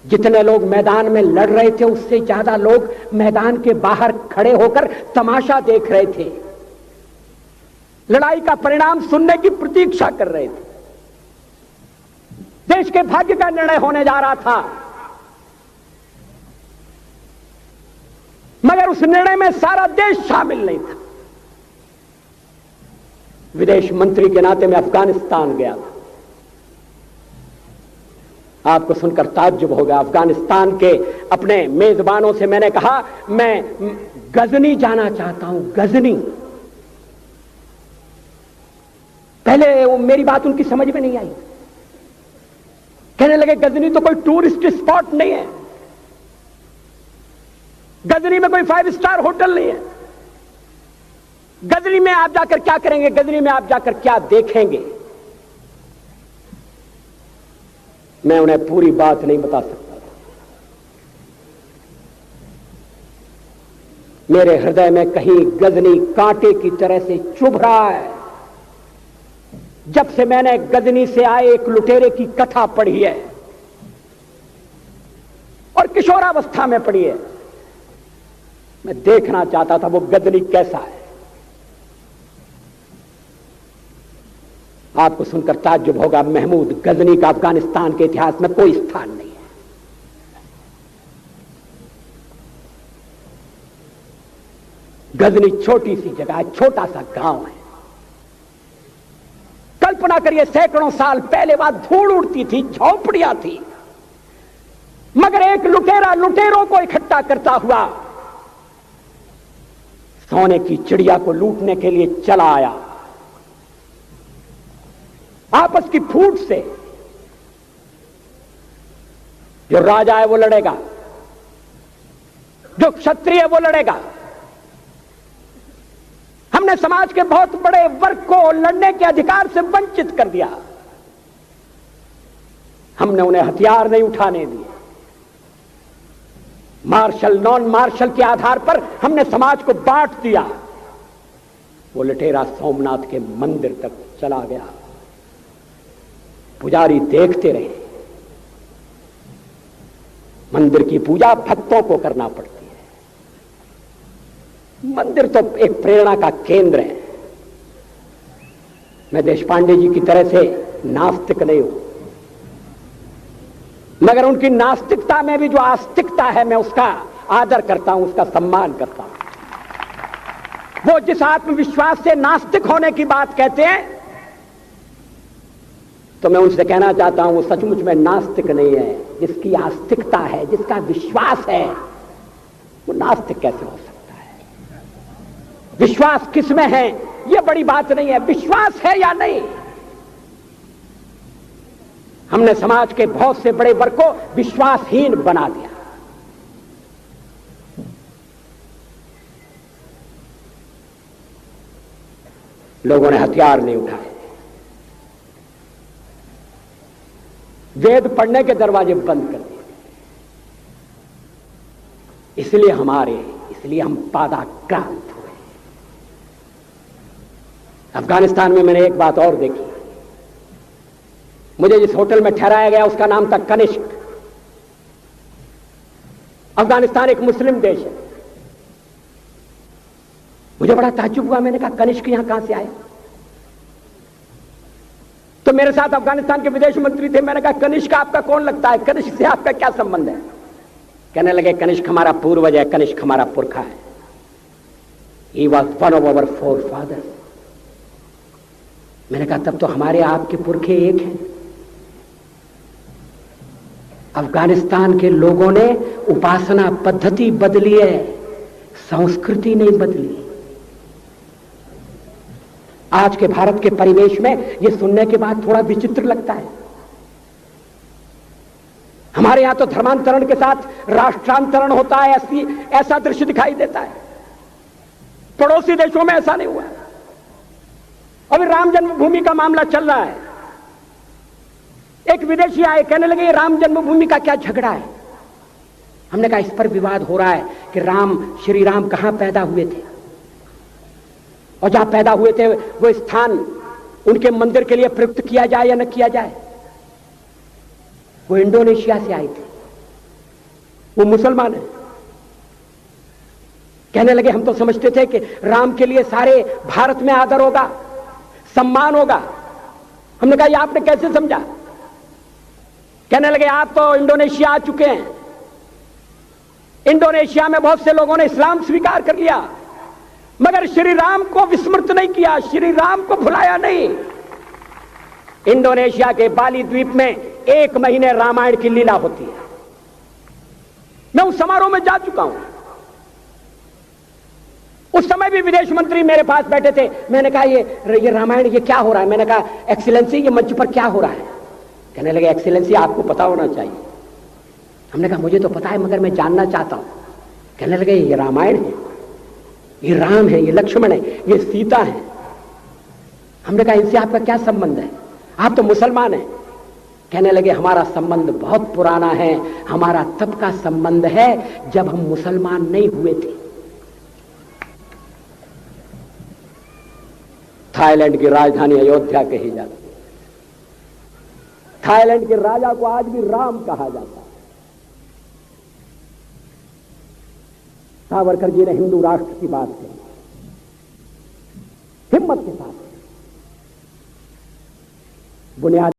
जितने लोग मैदान में लड़ रहे थे उससे ज्यादा लोग मैदान के बाहर खड़े होकर तमाशा देख रहे थे, लड़ाई का परिणाम सुनने की प्रतीक्षा कर रहे थे। देश के भाग्य का निर्णय होने जा रहा था, मगर उस निर्णय में सारा देश शामिल नहीं था। विदेश मंत्री के नाते मैं अफगानिस्तान गया था। आपको सुनकर ताज्जुब होगा, अफगानिस्तान के अपने मेजबानों से मैंने कहा मैं गजनी जाना चाहता हूं, गजनी। पहले वो मेरी बात उनकी समझ में नहीं आई, कहने लगे गजनी तो कोई टूरिस्ट स्पॉट नहीं है, गजनी में कोई 5 स्टार होटल नहीं है, गजनी में आप जाकर क्या करेंगे, गजनी में आप जाकर क्या देखेंगे। मैं उन्हें पूरी बात नहीं बता सकता था। मेरे हृदय में कहीं गजनी कांटे की तरह से चुभ रहा है। जब से मैंने गजनी से आए एक लुटेरे की कथा पढ़ी है और किशोरावस्था में पढ़ी है, मैं देखना चाहता था वो गजनी कैसा है। आपको सुनकर ताज्जुब होगा, महमूद गजनी का अफगानिस्तान के इतिहास में कोई स्थान नहीं है। गजनी छोटी सी जगह है, छोटा सा गांव है। कल्पना करिए, सैकड़ों साल पहले वहां धूल उड़ती थी, झोंपड़ियां थी, मगर एक लुटेरा लुटेरों को इकट्ठा करता हुआ सोने की चिड़िया को लूटने के लिए चला आया। आपस की फूट से जो राजा है वो लड़ेगा, जो क्षत्रिय है वो लड़ेगा। हमने समाज के बहुत बड़े वर्ग को लड़ने के अधिकार से वंचित कर दिया। हमने उन्हें हथियार नहीं उठाने दिए। मार्शल नॉन मार्शल के आधार पर हमने समाज को बांट दिया। वो लुटेरा सोमनाथ के मंदिर तक चला गया। पुजारी देखते रहे। मंदिर की पूजा भक्तों को करना पड़ती है। मंदिर तो एक प्रेरणा का केंद्र है। मैं देशपांडे जी की तरह से नास्तिक नहीं हूं, मगर उनकी नास्तिकता में भी जो आस्तिकता है मैं उसका आदर करता हूं, उसका सम्मान करता हूं। वो जिस आत्मविश्वास से नास्तिक होने की बात कहते हैं, तो मैं उनसे कहना चाहता हूं वो सचमुच में नास्तिक नहीं है। जिसकी आस्तिकता है, जिसका विश्वास है, वो नास्तिक कैसे हो सकता है? विश्वास किसमें है यह बड़ी बात नहीं है, विश्वास है या नहीं। हमने समाज के बहुत से बड़े वर्ग को विश्वासहीन बना दिया। लोगों ने हथियार नहीं उठाए, वेद पढ़ने के दरवाजे बंद कर दिए। इसलिए हम पादाक्रांत हुए। अफगानिस्तान में मैंने एक बात और देखी। मुझे जिस होटल में ठहराया गया उसका नाम था कनिष्क। अफगानिस्तान एक मुस्लिम देश है। मुझे बड़ा ताज्जुब हुआ। मैंने कहा कनिष्क यहां कहां से आया? तो मेरे साथ अफगानिस्तान के विदेश मंत्री थे। मैंने कहा कनिष्क आपका कौन लगता है, कनिष्क से आपका क्या संबंध है? कहने लगे कनिष्क हमारा पूर्वज है, कनिष्क हमारा पुरखा है। He was one of our forefathers। मैंने कहा तब तो हमारे आपके पुरखे एक हैं। अफगानिस्तान के लोगों ने उपासना पद्धति बदली है, संस्कृति नहीं बदली। आज के भारत के परिवेश में यह सुनने के बाद थोड़ा विचित्र लगता है। हमारे यहां तो धर्मांतरण के साथ राष्ट्रांतरण होता है, ऐसा दृश्य दिखाई देता है। पड़ोसी देशों में ऐसा नहीं हुआ। अभी राम जन्मभूमि का मामला चल रहा है। एक विदेशी आए, कहने लगे राम जन्मभूमि का क्या झगड़ा है? हमने कहा इस पर विवाद हो रहा है कि श्री राम कहां पैदा हुए थे, और जहां पैदा हुए थे वो स्थान उनके मंदिर के लिए प्रयुक्त किया जाए या न किया जाए। वो इंडोनेशिया से आए थे। वो मुसलमान है। कहने लगे हम तो समझते थे कि राम के लिए सारे भारत में आदर होगा, सम्मान होगा। हमने कहा ये आपने कैसे समझा? कहने लगे आप तो इंडोनेशिया आ चुके हैं, इंडोनेशिया में बहुत से लोगों ने इस्लाम स्वीकार कर लिया, मगर श्री राम को विस्मृत नहीं किया, श्री राम को भुलाया नहीं। इंडोनेशिया के बाली द्वीप में 1 महीने रामायण की लीला होती है। मैं उस समारोह में जा चुका हूं। उस समय भी विदेश मंत्री मेरे पास बैठे थे। मैंने कहा ये रामायण ये क्या हो रहा है? मैंने कहा एक्सीलेंसी ये मंच पर क्या हो रहा है? कहने लगे एक्सीलेंसी आपको पता होना चाहिए। हमने कहा मुझे तो पता है मगर मैं जानना चाहता हूं। कहने लगे ये रामायण है, ये राम है, ये लक्ष्मण है, ये सीता है। हमने कहा इनसे आपका क्या संबंध है? आप तो मुसलमान हैं। कहने लगे हमारा संबंध बहुत पुराना है, हमारा तब का संबंध है जब हम मुसलमान नहीं हुए थे। थाईलैंड की राजधानी अयोध्या कही जाती है। थाईलैंड के राजा को आज भी राम कहा जाता है। सावरकर जी ने हिंदू राष्ट्र की बात कही, हिम्मत के साथ बुनियाद